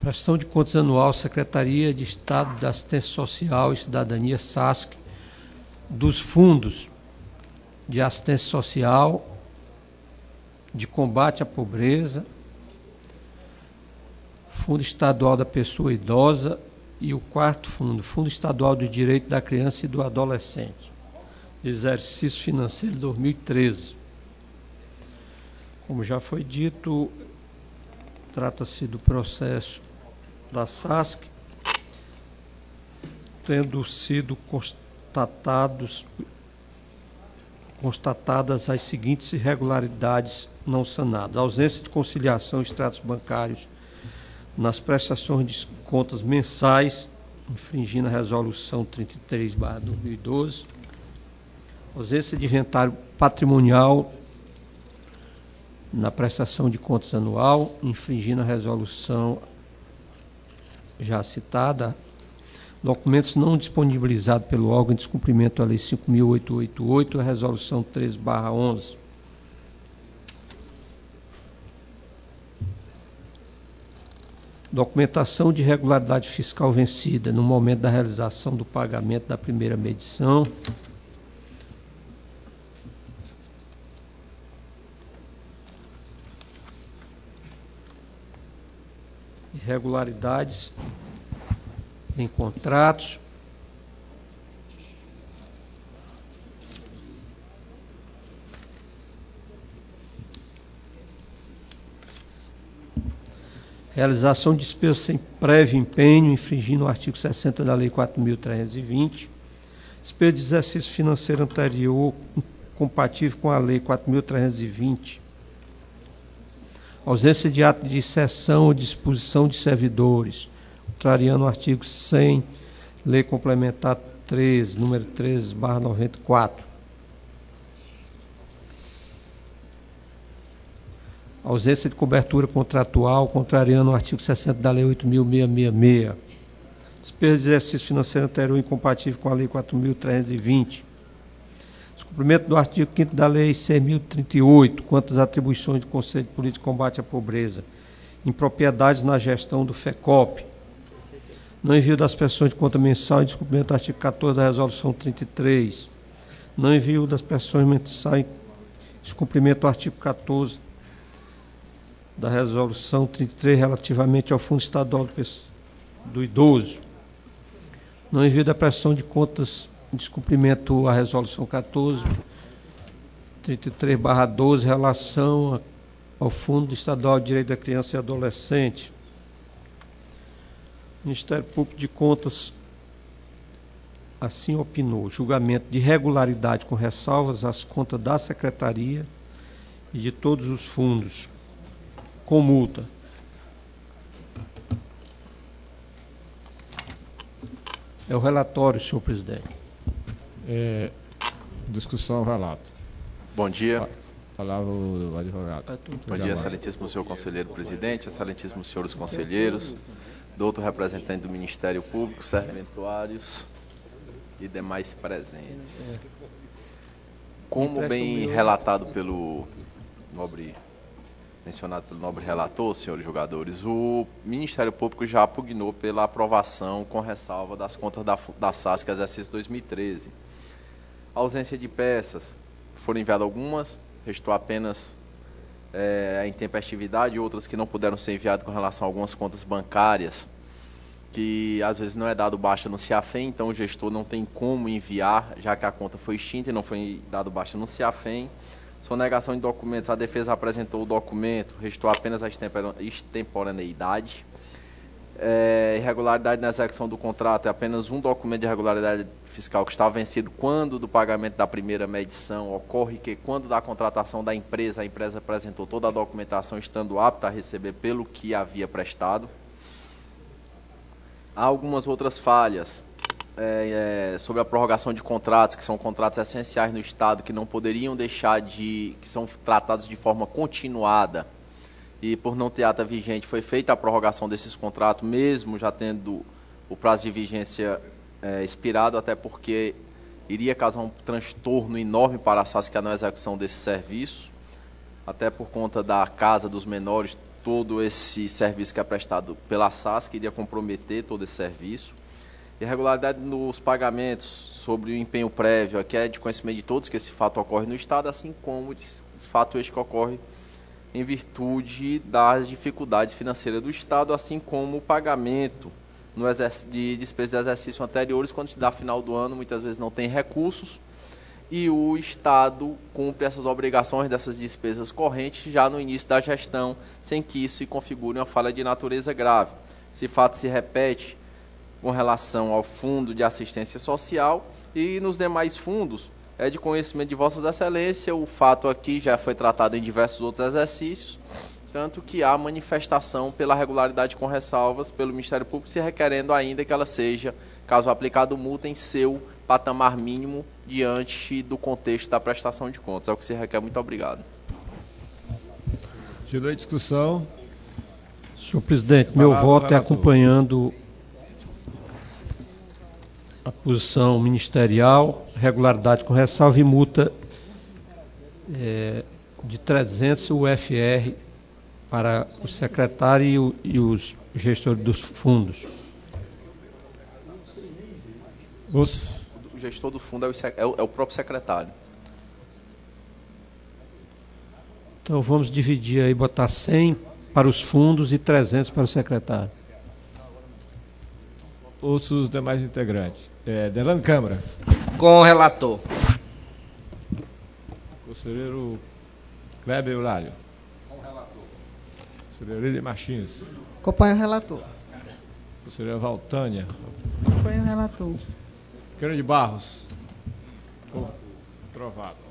Prestação de contas anual, Secretaria de Estado da Assistência Social e Cidadania, SASC, dos fundos de assistência social, de combate à pobreza, Fundo Estadual da Pessoa Idosa e o quarto fundo, Fundo Estadual do Direito da Criança e do Adolescente, exercício financeiro 2013. Como já foi dito, trata-se do processo da SASC, tendo sido constatadas as seguintes irregularidades não sanadas: ausência de conciliação e extratos bancários nas prestações de contas mensais, infringindo a resolução 33/2012, ausência de inventário patrimonial na prestação de contas anual, infringindo a resolução já citada, documentos não disponibilizados pelo órgão em descumprimento da Lei 5.888, a resolução 13/11. Documentação de regularidade fiscal vencida no momento da realização do pagamento da primeira medição. Irregularidades em contratos. Realização de despesas sem prévio empenho, infringindo o artigo 60 da Lei 4.320. Despesa de exercício financeiro anterior, compatível com a Lei 4.320. Ausência de ato de cessão ou disposição de servidores, contrariando o artigo 100, Lei Complementar 13, número 13/94. Ausência de cobertura contratual, contrariando o artigo 60 da Lei 8.666. Despesa de exercício financeiro anterior incompatível com a Lei 4.320. Descumprimento do artigo 5º da Lei 6.038, quanto às atribuições do Conselho de Política de Combate à Pobreza, impropriedades na gestão do FECOP. Não envio das prestações de conta mensal em descumprimento do artigo 14 da Resolução 33. Não envio das prestações mensais em descumprimento do artigo 14 da Resolução 33 relativamente ao Fundo Estadual do Idoso. Não envio da prestação de contas em descumprimento à Resolução 14, 33/12, relação ao Fundo Estadual de Direito da Criança e Adolescente. O Ministério Público de Contas assim opinou: julgamento de regularidade com ressalvas às contas da Secretaria e de todos os fundos, com multa. É o relatório, senhor presidente. Discussão ao relato. Bom dia. Palavra o advogado. Bom dia, excelentíssimo senhor conselheiro presidente, excelentíssimos senhores conselheiros, doutor representante do Ministério Público, serventuários e demais presentes. Como bem relatado pelo nobre, mencionado pelo nobre relator, senhores julgadores, o Ministério Público já pugnou pela aprovação com ressalva das contas da SASC exercício 2013. A ausência de peças, foram enviadas algumas, restou apenas a intempestividade, outras que não puderam ser enviadas com relação a algumas contas bancárias, que às vezes não é dado baixa no CIAFEM, então o gestor não tem como enviar, já que a conta foi extinta e não foi dado baixa no CIAFEM. Sonegação de documentos, a defesa apresentou o documento, restou apenas a extemporaneidade. Irregularidade na execução do contrato, é apenas um documento de irregularidade fiscal que está vencido quando do pagamento da primeira medição. Ocorre que quando da contratação da empresa, a empresa apresentou toda a documentação estando apta a receber pelo que havia prestado. Há algumas outras falhas sobre a prorrogação de contratos, que são contratos essenciais no Estado, que não poderiam deixar que são tratados de forma continuada, e por não ter ata vigente foi feita a prorrogação desses contratos, mesmo já tendo o prazo de vigência expirado, até porque iria causar um transtorno enorme para a SASC na execução desse serviço, até por conta da Casa dos Menores todo esse serviço que é prestado pela SAS, que iria comprometer todo esse serviço. Irregularidade nos pagamentos sobre o empenho prévio, aqui é de conhecimento de todos que esse fato ocorre no Estado, assim como esse fato este que ocorre em virtude das dificuldades financeiras do Estado, assim como o pagamento de despesas de exercício anteriores, quando se dá final do ano, muitas vezes não tem recursos, e o Estado cumpre essas obrigações dessas despesas correntes já no início da gestão, sem que isso se configure uma falha de natureza grave. Esse fato se repete com relação ao Fundo de Assistência Social e nos demais fundos. É de conhecimento de Vossas Excelências, o fato aqui já foi tratado em diversos outros exercícios, tanto que há manifestação pela regularidade com ressalvas pelo Ministério Público, se requerendo ainda que ela seja, caso aplicado multa, em seu patamar mínimo diante do contexto da prestação de contas. É o que se requer. Muito obrigado. Continua a discussão. Senhor presidente, meu voto é acompanhando a posição ministerial, regularidade com ressalva e multa de 300 UFR para o secretário e os gestores dos fundos. O gestor do fundo é o próprio secretário. Então vamos dividir aí, botar 100 para os fundos e 300 para o secretário. Ouço os demais integrantes. Delano Câmara. Com o relator. Conselheiro Kleber Eulálio. Com o relator. Conselheiro Eli Martins. Acompanho o relator. Conselheira Valtânia. Acompanho o relator. Queiro de Barros. Aprovado.